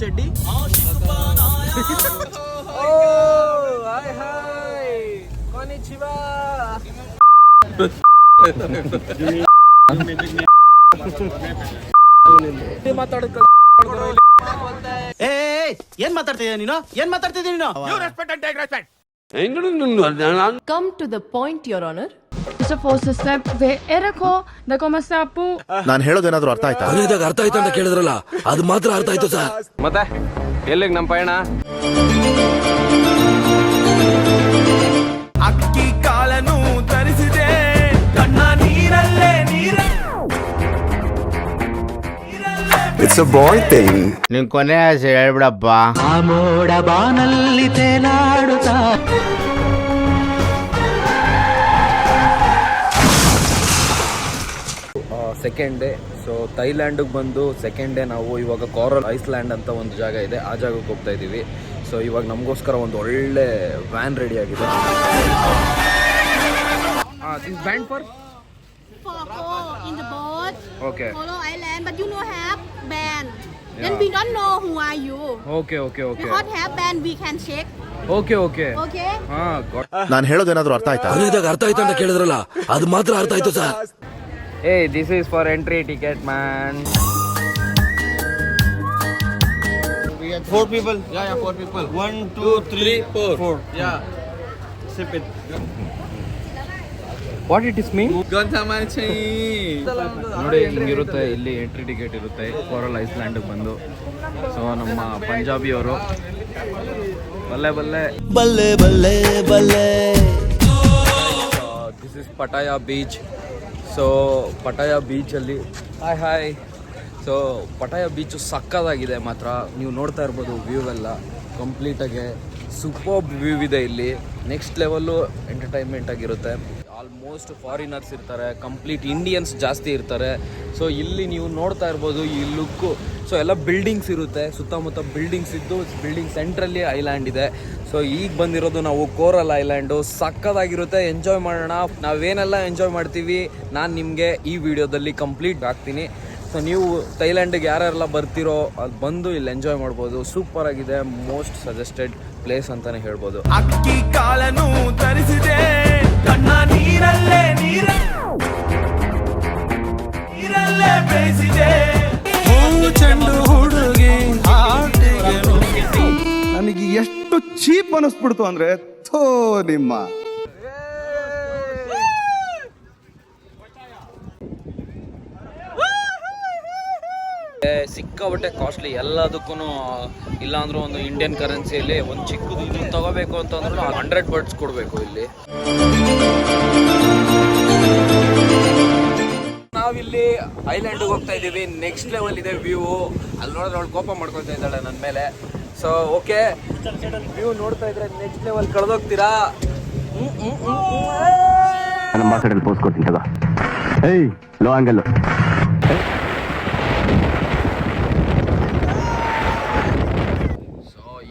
ಚಡ್ಡಿ. ಕೊನಿಚಿವಾ. ಏನ್ ಮಾತಾಡ್ತಿದ್ಯಾ ನೀನು? Come to the point, Your Honor. Mr. Forsyth, Eriko, the Komasapu. ನಾನು ಹೇಳೋದೇನಾದ್ರೂ ಅರ್ಥ ಆಯ್ತಾ? ಇದಾಗ ಅರ್ಥ ಆಯ್ತಾ ಅಂತ ಕೇಳಿದ್ರಲ್ಲ, ಅದು ಮಾತ್ರ ಅರ್ಥ ಆಯ್ತು ಸರ್. ಮತ್ತೆ ಎಲ್ಲಿಗೆ ನಮ್ಮ ಪಯಣ? ಅಕ್ಕಿ ಕಾಳನು ತರಿಸಿದೆ ಕಣ್ಣ ನೀರಲ್ಲೇ It's a boy thing. ನಿನ್ ಕೊನೆ ಆಸೆ ಹೇಳ್ಬಿಡಪ್ಪ. ಆ ಮೋಡ ಬಾನಲ್ಲಿ ತೇಲಾಡುತ್ತಾ ಸೆಕೆಂಡ್ ಡೇ. ಸೊ ಥೈಲ್ಯಾಂಡಿಗೆ ಬಂದು ಸೆಕೆಂಡ್ ಡೇ ನಾವು ಇವಾಗ ಕೋರಲ್ ಐಸ್ಲ್ಯಾಂಡ್ ಅಂತ ಒಂದು ಜಾಗ ಇದೆ, ಆ ಜಾಗಕ್ಕೆ ಹೋಗ್ತಾ ಇದ್ದೀವಿ. ಸೊ ಇವಾಗ ನಮಗೋಸ್ಕರ ಒಂದು ಒಳ್ಳೆ ವ್ಯಾನ್ ರೆಡಿ ಆಗಿದೆ. This band for in the boat. Okay. Follow island, but you know have band. Then we don't know who are you. Okay okay okay Because have band, we can check. Okay okay Okay. ನಾನು ಹೇಳೋದೇನಾದ್ರೂ ಅರ್ಥ ಆಯ್ತಾ? ಇದಾಗ ಅರ್ಥ ಆಯ್ತಾ ಅಂತ ಕೇಳಿದ್ರಲ್ಲ, ಅದು ಮಾತ್ರ ಅರ್ಥ ಆಯ್ತು ಸರ್. ಏ this is for entry ticket man. 4 people. Yeah, 4 people. 1, 2, 3, 4. Yeah. Sip it. What it is ಮೀನ್? ನೋಡಿ ಹಿಂಗಿರುತ್ತೆ, ನೋಡಿ ಇಲ್ಲಿ ಎಂಟ್ರಿ ಟಿಕೆಟ್ ಇರುತ್ತೆ ಕೋರಲ್ ಐಸ್ಲ್ಯಾಂಡ್ಗೆ ಬಂದು. ಸೊ ನಮ್ಮ ಪಂಜಾಬಿಯವರು ಬಲ್ಲೆ ಬಲ್ಲೆ ಬಲ್ಲೆ ಬಲ್ಲೆ ಬಲ್ಲೆ. This is ಪಟಾಯ beach. ಸೊ ಪಟಾಯ ಬೀಚಲ್ಲಿ ಹಾಯ್. ಸೊ ಪಟಾಯ ಬೀಚು ಸಕ್ಕದಾಗಿದೆ ಮಾತ್ರ. ನೀವು ನೋಡ್ತಾ ಇರ್ಬೋದು ವ್ಯೂ ಎಲ್ಲ ಕಂಪ್ಲೀಟಾಗಿ ಸೂಪರ್ಬ್ ವ್ಯೂ ಇದೆ ಇಲ್ಲಿ. ನೆಕ್ಸ್ಟ್ ಲೆವೆಲ್ಲು ಎಂಟರ್ಟೈನ್ಮೆಂಟ್ ಆಗಿರುತ್ತೆ. ಆಲ್ಮೋಸ್ಟ್ ಫಾರಿನರ್ಸ್ ಇರ್ತಾರೆ, ಕಂಪ್ಲೀಟ್ ಇಂಡಿಯನ್ಸ್ ಜಾಸ್ತಿ ಇರ್ತಾರೆ. ಸೊ ಇಲ್ಲಿ ನೀವು ನೋಡ್ತಾ ಇರ್ಬೋದು ಈ ಲುಕ್ಕು. ಸೊ ಎಲ್ಲ ಬಿಲ್ಡಿಂಗ್ಸ್ ಇರುತ್ತೆ, ಸುತ್ತಮುತ್ತ ಬಿಲ್ಡಿಂಗ್ಸ್ ಇದ್ದು ಬಿಲ್ಡಿಂಗ್ ಸೆಂಟ್ರಲ್ಲಿ ಐಲ್ಯಾಂಡ್ ಇದೆ. ಸೊ ಈಗ ಬಂದಿರೋದು ನಾವು ಕೋರಲ್ ಐಲ್ಯಾಂಡು. ಸಕ್ಕದಾಗಿರುತ್ತೆ, ಎಂಜಾಯ್ ಮಾಡೋಣ. ನಾವೇನೆಲ್ಲ ಎಂಜಾಯ್ ಮಾಡ್ತೀವಿ ನಾನು ನಿಮಗೆ ಈ ವಿಡಿಯೋದಲ್ಲಿ ಕಂಪ್ಲೀಟ್ ಹಾಕ್ತೀನಿ. ಸೊ ನೀವು ಥೈಲ್ಯಾಂಡಿಗೆ ಯಾರೆಲ್ಲ ಬರ್ತಿರೋ ಅದು ಬಂದು ಇಲ್ಲಿ ಎಂಜಾಯ್ ಮಾಡ್ಬೋದು. ಸೂಪರ್ ಆಗಿದೆ, ಮೋಸ್ಟ್ ಸಜೆಸ್ಟೆಡ್ ಪ್ಲೇಸ್ ಅಂತಾನೆ ಹೇಳ್ಬೋದು. ಅಕ್ಕಿ ಕಾಳನು ತರಿಸಿದೆ ಕಣ್ಣ ನೀರಲ್ಲೇ ಬೇಯಿಸಿದೆ. ಚೆಂಡು ಹುಡುಗಿ ನನಗೆ ಎಷ್ಟು ಚೀಪ್ ಅನಿಸ್ಬಿಡ್ತು ಅಂದ್ರೆ ಥೋ ನಿಮ್ಮ. ಸಿಕ್ಕಾಬಟ್ಟೆ ಕಾಸ್ಟ್ಲಿ ಎಲ್ಲದಕ್ಕೂ. ಇಲ್ಲಾಂದ್ರೂ ಒಂದು ಇಂಡಿಯನ್ ಕರೆನ್ಸಿಯಲ್ಲಿ ಒಂದು ಚಿಕ್ಕದು ಇದು ತಗೋಬೇಕು ಅಂತಂದ್ರೂ 100 ಬರ್ಡ್ಸ್ ಕೊಡಬೇಕು ಇಲ್ಲಿ. ನಾವಿಲ್ಲಿ ಐಲ್ಯಾಂಡಿಗೆ ಹೋಗ್ತಾ ಇದ್ದೀವಿ. ನೆಕ್ಸ್ಟ್ ಲೆವೆಲ್ ಇದೆ ವ್ಯೂ. ಅಲ್ಲಿ ನೋಡಿದ್ರೆ ಅವಳು ಕೋಪ ಮಾಡ್ಕೊಳ್ತಾ ಇದ್ದಾಳೆ ನನ್ನ ಮೇಲೆ. ಸೊ ಓಕೆ, ವ್ಯೂ ನೋಡ್ತಾ ಇದ್ರೆ ನೆಕ್ಸ್ಟ್ ಲೆವೆಲ್ ಕಳೆದೋಗ್ತೀರಾ. ನಾನು ಮಾತಾಡಲು ಪೋಸ್ ಕೊಡ್ತೀನಿ ತಗೋ. ಏಯ್ ಲೋ ಆಂಗಲ್.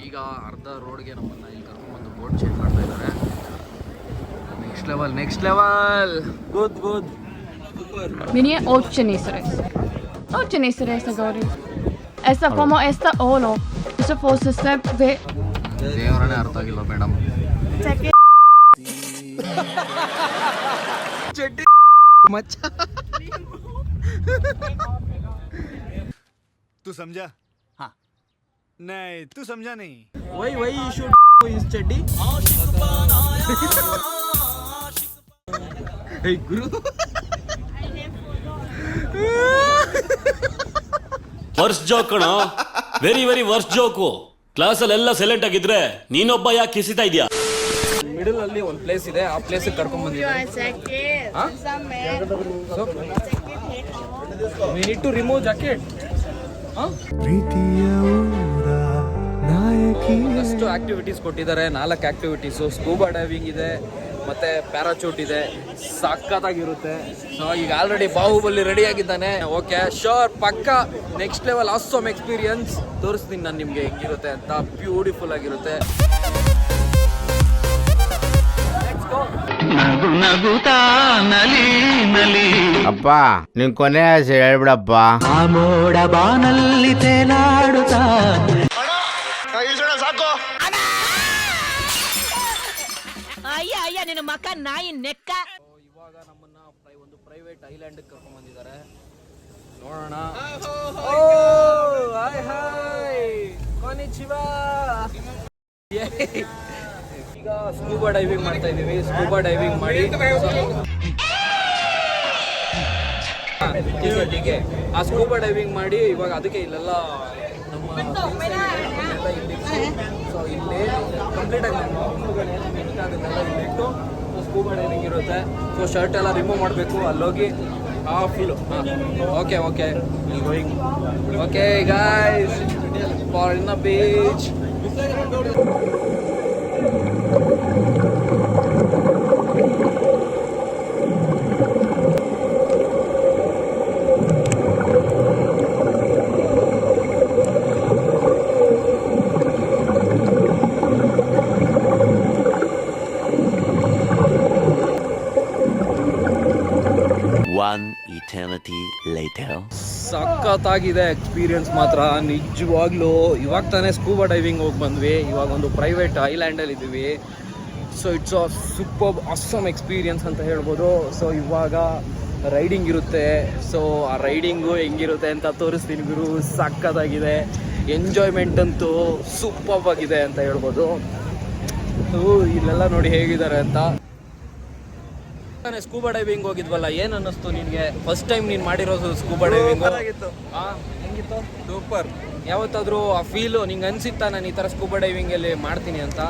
ಈಗ ಅರ್ಧ ರೋಡ್ಗೆ ನಮ್ಮನ್ನು ಇಲ್ಲಿ ಕರ್ಕೊಂಡ್ಬಂದು ಬೋಟ್ ಚೇಂಜ್ ಮಾಡ್ತಾ ಇದ್ದಾರೆ. Next level good. Vinie 8 ceniceres. 8 ceniceres agora. Esta como esta olo. Mr. Forsyth, ದೇವರನೇ ಅರ್ಥ ಆಗಿಲ್ಲ ಮೇಡಮ್. ಚಡ್ಡಿ ಮಚ್ಚ. तू समझा? हाँ. नहीं, तू समझा नहीं. Why you should is ಚಡ್ಡಿ? Hey ಗುರು. ವರ್ಸ್ ಜೋಕ್ ಕಣ, ವೆರಿ ವರ್ಸ್ ಜೋಕು. ಕ್ಲಾಸಲ್ಲೆಲ್ಲ ಸೈಲೆಂಟ್ ಆಗಿದ್ರೆ ನೀನೊಬ್ಬ ಯಾಕೆ ಕಿಸಿತಾ ಇದೆಯಾ? ಮಿಡಲ್ ಅಲ್ಲಿ ಒಂದು ಪ್ಲೇಸ್ ಇದೆ, ಆ ಪ್ಲೇಸಿಗೆ ಕರ್ಕೊಂಡ್ ಬಂದಿದ್ದೀನಿ. We need to remove jacket. ಎಷ್ಟು ಆಕ್ಟಿವಿಟೀಸ್ ಕೊಟ್ಟಿದ್ದಾರೆ, 4 ಆಕ್ಟಿವಿಟೀಸು. ಸ್ಕೂಬಾ ಡೈವಿಂಗ್ ಇದೆ, ಮತ್ತೆ ಪ್ಯಾರಾಚೂಟ್ ಇದೆ, ಸಕ್ಕತ್ತಾಗಿರುತ್ತೆ. ಸೊ ಈಗ ಆಲ್ರೆಡಿ ಬಾಹುಬಲಿ ರೆಡಿ ಆಗಿದ್ದಾನೆ. ಓಕೆ ಶೋರ್ ಪಕ್ಕ ನೆಕ್ಸ್ಟ್ ಲೆವೆಲ್ ಆಸಮ್ ಎಕ್ಸ್ಪೀರಿಯನ್ಸ್ ತೋರಿಸ್ತೀನಿ ನಾನು ನಿಮಗೆ ಹೆಂಗಿರುತ್ತೆ ಅಂತ. ಬ್ಯೂಟಿಫುಲ್ ಆಗಿರುತ್ತೆ. ನಗು ನಗುತ್ತಾ ನಲಿ ನಲಿ. ಅಪ್ಪ ನಿನ್ ಕೊನೆ ಆಸೆ ಹೇಳ್ಬಿಡಪ್ಪ. ಆ ಮೋಡ ಬಾನಲ್ಲಿ ತೇಲಾಡುತ್ತಾ. ಅಯ್ಯ ನಿನ್ನ ಮಕ್ಕ ನಾಯಿ ನೆಕ್ಕ. ಇವಾಗ ನಮ್ಮನ್ನ ಒಂದು ಪ್ರೈವೇಟ್ ಐಲ್ಯಾಂಡ್ ಕರ್ಕೊಂಡ್ ಬಂದಿದ್ದಾರೆ, ನೋಡೋಣ. ಈಗ ಸ್ಕೂಬಾ ಡೈವಿಂಗ್ ಮಾಡ್ತಾ ಇದೀವಿ. ಸ್ಕೂಬಾ ಡೈವಿಂಗ್ ಮಾಡಿ ಆ ಸ್ಕೂಬಾ ಡೈವಿಂಗ್ ಮಾಡಿ ಇವಾಗ ಅದಕ್ಕೆ ಇಲ್ಲೆಲ್ಲ ನಮ್ಮ ಸೊ ಇಲ್ಲಿ ಕಂಪ್ಲೀಟ್ ಆಗಿ ಅದನ್ನೆಲ್ಲ ಇಲ್ಲಿಟ್ಟು ಸ್ಕೂಬಾ ಡೈವಿಂಗ್ ಇರುತ್ತೆ. ಸೊ ಶರ್ಟ್ ಎಲ್ಲ ರಿಮೂವ್ ಮಾಡಬೇಕು, ಅಲ್ಲೋಗಿ full. Okay okay going. Okay guys, for in the beach. One eternity later. ಸಖತ್ತಾಗಿದೆ ಎಕ್ಸ್ಪೀರಿಯನ್ಸ್ ಮಾತ್ರ ನಿಜವಾಗ್ಲೂ. ಇವಾಗ ತಾನೇ ಸ್ಕೂಬಾ ಡೈವಿಂಗ್ ಹೋಗಿ ಬಂದ್ವಿ. ಇವಾಗ ಒಂದು ಪ್ರೈವೇಟ್ ಐಲ್ಯಾಂಡಲ್ಲಿ ಇದ್ದೀವಿ. So it's a super awesome experience ಅಂತ ಹೇಳ್ಬೋದು. ಸೊ ಇವಾಗ ರೈಡಿಂಗ್ ಇರುತ್ತೆ. ಸೊ ಆ ರೈಡಿಂಗು ಹೆಂಗಿರುತ್ತೆ ಅಂತ ತೋರಿಸ್ತೀನಿ ಗುರು. ಸಖತ್ತಾಗಿದೆ, ಎಂಜಾಯ್ಮೆಂಟ್ ಅಂತೂ ಸೂಪರ್ ಆಗಿದೆ ಅಂತ ಹೇಳ್ಬೋದು. ಇಲ್ಲೆಲ್ಲ ನೋಡಿ ಹೇಗಿದ್ದಾರೆ ಅಂತ. ಸ್ಕೂಬಾ ಡೈವಿಂಗ್ ಹೋಗಿದ್ವಲ್ಲ, ಏನ್ ಅನ್ನಿಸ್ತು ನಿನ್ಗೆ? ಫಸ್ಟ್ ಟೈಮ್ ನೀನ್ ಮಾಡಿರೋದು ಸ್ಕೂಬಾ ಡೈವಿಂಗ್ ಹೆಂಗಿತ್ತು? ಸೂಪರ್. ಯಾವತ್ತಾದ್ರೂ ಆ ಫೀಲು ನಿಂಗೆ ಅನ್ಸಿತ್ತಾ ನಾನು ಈ ತರ ಸ್ಕೂಬಾ ಡೈವಿಂಗ್ ಅಲ್ಲಿ ಮಾಡ್ತೀನಿ ಅಂತ?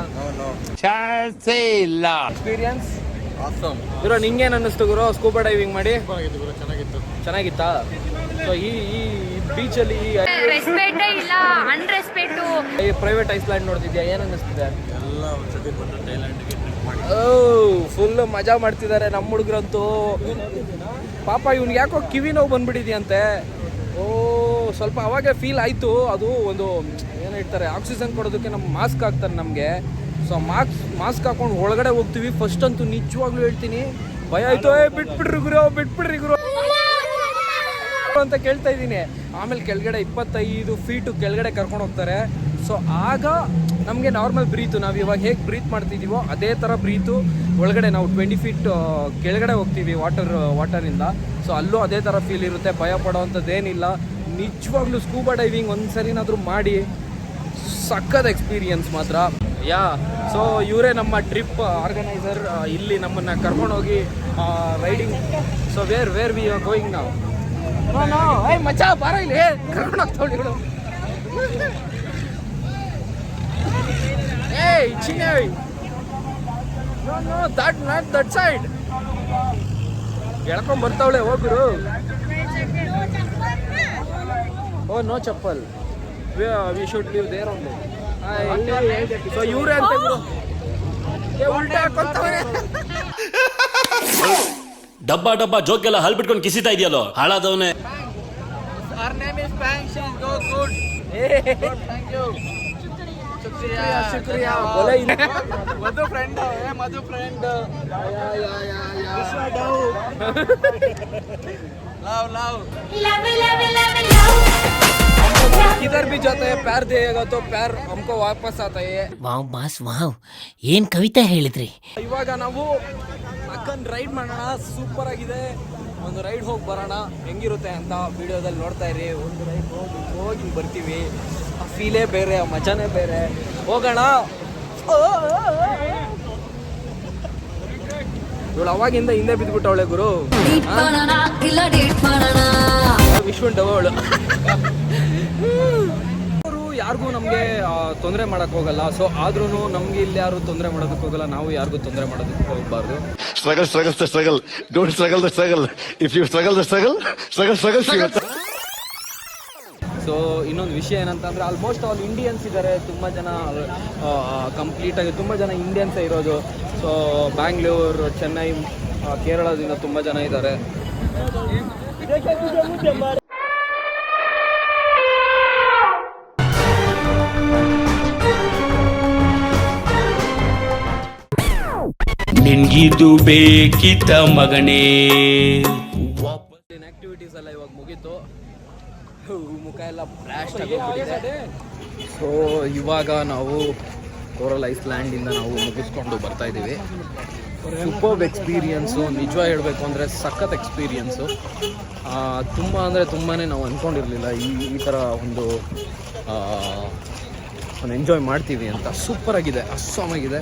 ಇಲ್ಲ. ಎಕ್ಸ್ಪೀರಿಯನ್ಸ್ ಗುರು, ನಿಂಗೇನ್ ಅನ್ನಿಸ್ತು ಗುರು ಸ್ಕೂಬಾ ಡೈವಿಂಗ್ ಮಾಡಿ? ಚೆನ್ನಾಗಿತ್ತಾ? ಸೊ ಈ ಬೀಚಲ್ಲಿ ಈ ಪ್ರೈವೇಟ್ ಐಸ್ಲ್ಯಾಂಡ್ ನೋಡ್ತಿದ್ಯಾ, ಏನ್ ಅನ್ನಿಸ್ತಿದೆ? ಫುಲ್ ಮಜಾ ಮಾಡ್ತಿದ್ದಾರೆ ನಮ್ಮ ಹುಡುಗರಂತೂ. ಪಾಪ ಇವ್ನಿಗೆ ಯಾಕೋ ಕಿವಿ ನೋವು ಬಂದ್ಬಿಟ್ಟಿದ್ಯಂತೆ. ಸ್ವಲ್ಪ ಅವಾಗ ಫೀಲ್ ಆಯಿತು. ಅದು ಒಂದು ಏನು ಹೇಳ್ತಾರೆ, ಆಕ್ಸಿಜನ್ ಕೊಡೋದಕ್ಕೆ ನಮ್ಮ ಮಾಸ್ಕ್ ಹಾಕ್ತಾರೆ ನಮಗೆ. ಸೊ ಮಾಸ್ಕ್ ಹಾಕೊಂಡು ಒಳಗಡೆ ಹೋಗ್ತೀವಿ. ಫಸ್ಟ್ ಅಂತೂ ನಿಜವಾಗ್ಲೂ ಹೇಳ್ತೀನಿ ಭಯ ಆಯಿತು. ಬಿಟ್ಬಿಡ್ರಿ ಗುರು ಅಂತ ಕೇಳ್ತಾ ಇದ್ದೀನಿ. ಆಮೇಲೆ ಕೆಳಗಡೆ 25 ಫೀಟು ಕೆಳಗಡೆ ಕರ್ಕೊಂಡು ಹೋಗ್ತಾರೆ. ಸೊ ಆಗ ನಮಗೆ ನಾರ್ಮಲ್ ಬ್ರೀತು, ನಾವು ಇವಾಗ ಹೇಗೆ ಬ್ರೀತ್ ಮಾಡ್ತಿದ್ದೀವೋ ಅದೇ ಥರ ಬ್ರೀತು ಒಳಗಡೆ. ನಾವು 20 ಫೀಟ್ ಕೆಳಗಡೆ ಹೋಗ್ತೀವಿ ವಾಟರಿಂದ. ಸೊ ಅಲ್ಲೂ ಅದೇ ಥರ ಫೀಲ್ ಇರುತ್ತೆ, ಭಯ ಪಡೋವಂಥದ್ದೇನಿಲ್ಲ. ನಿಜವಾಗ್ಲೂ ಸ್ಕೂಬಾ ಡೈವಿಂಗ್ ಒಂದು ಸರಿನಾದರೂ ಮಾಡಿ, ಸಕ್ಕದ ಎಕ್ಸ್ಪೀರಿಯನ್ಸ್ ಮಾತ್ರ. ಸೊ ಇವರೇ ನಮ್ಮ ಟ್ರಿಪ್ ಆರ್ಗನೈಸರ್. ಇಲ್ಲಿ ನಮ್ಮನ್ನು ಕರ್ಕೊಂಡೋಗಿ riding. So where we are going ನಾವು? ಮಚ್ಚಾ ಬಾರ ಇಲ್ಲಿ ಕರ್ಕೊಂಡು ಹೋಗ್ತಾವಳಿ. Hey, Chinay! No, not that side. ಎಳ್ಕೊಂಡ್ ಬರ್ತಾವಳೆ ಹೋಗ್ರು. Oh no chappal. We should leave there only. So ಇವ್ರೆ ಅಂತ ಉಲ್ಟಾ ಹಾಕೊಂತವ್ರೆ. ಡಬ್ಬ ಜೋಕೆಲ್ಲ ಹಲ್ ಬಿಟ್ಕೊಂಡು ಕಿಸಿತಾ ಇದೆಯಲ್ಲೋ ಹಾಳಾದವನೇ. Our name is Bang. She's go good. Thank you. शुक्रिया बोले मधु फ्रेंड किधर भी जाते हैं प्यार देगा तो प्यार हमको वापस आता है. ವಾವ್ ಬಾಸ್ ವಾವ್, ಏನ್ ಕವಿತೆ ಹೇಳಿದ್ರಿ. ಇವಾಗ ನಾವು ಅಕ್ಕನ್ ರೈಡ್ ಮಾಡೋಣ. ಸೂಪರ್ ಆಗಿದೆ. ಒಂದು ರೈಡ್ ಹೋಗಿ ಬರೋಣ, ಹೆಂಗಿರುತ್ತೆ ಅಂತ ವಿಡಿಯೋದಲ್ಲಿ ನೋಡ್ತಾ ಇರಿ. ಒಂದು ರೈಡ್ ಹೋಗಿ ಬರ್ತೀವಿ. ಆ ಫೀಲೇ ಬೇರೆ, ಆ ಮಜಾನೇ ಬೇರೆ. ಹೋಗೋಣ. ಇವಳು ಅವಾಗಿಂದ ಹಿಂದೆ ಬಿದ್ದುಬಿಟ್ಟವಳೆ ಗುರು. ವಿಶ್ವಂಡವಳು. ಅವರು ಯಾರಿಗೂ ನಮಗೆ ತೊಂದರೆ ಮಾಡಕ್ ಹೋಗಲ್ಲ. ಸೊ ಆದ್ರೂ ನಮ್ಗೆ ಇಲ್ಲಿ ಯಾರು ತೊಂದರೆ ಮಾಡೋದಕ್ಕೆ ಹೋಗಲ್ಲ, ನಾವು ಯಾರಿಗೂ ತೊಂದರೆ ಮಾಡೋದಕ್ಕೆ ಹೋಗಬಾರ್ದು. Struggle. Don't struggle the struggle. If you struggle the struggle. So ಇನ್ನೊಂದು ವಿಷಯ ಏನಂತಂದರೆ, ಆಲ್ಮೋಸ್ಟ್ ಆಲ್ ಇಂಡಿಯನ್ಸ್ ಇದ್ದಾರೆ ತುಂಬ ಜನ. ಕಂಪ್ಲೀಟಾಗಿ ತುಂಬ ಜನ ಇಂಡಿಯನ್ಸೇ ಇರೋದು. ಸೊ ಬ್ಯಾಂಗ್ಳೂರು, ಚೆನ್ನೈ, ಕೇರಳದಿಂದ ತುಂಬ ಜನ ಇದ್ದಾರೆ. ನಿಂಗಿದು ಬೇಕಿತ ಮಗನೇ. ಆಕ್ಟಿವಿಟೀಸ್ ಎಲ್ಲ ಇವಾಗ ಮುಗೀತು, ಮುಖ ಎಲ್ಲ ಬ್ಲಾಸ್ಟ್ ಆಗೋಗ್ಬಿಟ್ಟಿದೆ. ಸೊ ಇವಾಗ ನಾವು ಕೋರಲ್ ಐಸ್ಲ್ಯಾಂಡಿಂದ ನಾವು ಮುಗಿಸ್ಕೊಂಡು ಬರ್ತಾ ಇದ್ದೀವಿ. ಸೂಪರ್ಬ್ ಎಕ್ಸ್ಪೀರಿಯನ್ಸು, ನಿಜ ಹೇಳಬೇಕು ಅಂದರೆ ಸಖತ್ ಎಕ್ಸ್ಪೀರಿಯನ್ಸು. ತುಂಬ ಅಂದರೆ ತುಂಬಾ ನಾವು ಅಂದ್ಕೊಂಡಿರಲಿಲ್ಲ ಈ ಥರ ಒಂದು ಎಂಜಾಯ್ ಮಾಡ್ತೀವಿ ಅಂತ. ಸೂಪರಾಗಿದೆ, ಅಸ್ಸಾಮಾಗಿದೆ,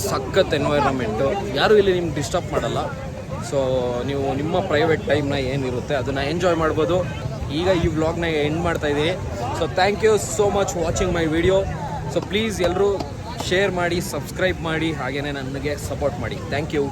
ಸಖತ್ ಎನ್ವೈರನ್ಮೆಂಟು, ಯಾರೂ ಇಲ್ಲಿ ನಿಮ್ಗೆ ಡಿಸ್ಟರ್ಬ್ ಮಾಡಲ್ಲ. ಸೊ ನೀವು ನಿಮ್ಮ ಪ್ರೈವೇಟ್ ಟೈಮ್ನ ಏನಿರುತ್ತೆ ಅದನ್ನು ಎಂಜಾಯ್ ಮಾಡ್ಬೋದು. ಈಗ ಈ ವ್ಲಾಗ್ನ ಎಂಡ್ ಮಾಡ್ತಾ ಇದ್ದೀನಿ. So thank you so much watching my video. So please ಎಲ್ಲರೂ ಶೇರ್ ಮಾಡಿ, ಸಬ್ಸ್ಕ್ರೈಬ್ ಮಾಡಿ, ಹಾಗೆಯೇ ನನಗೆ ಸಪೋರ್ಟ್ ಮಾಡಿ. Thank you.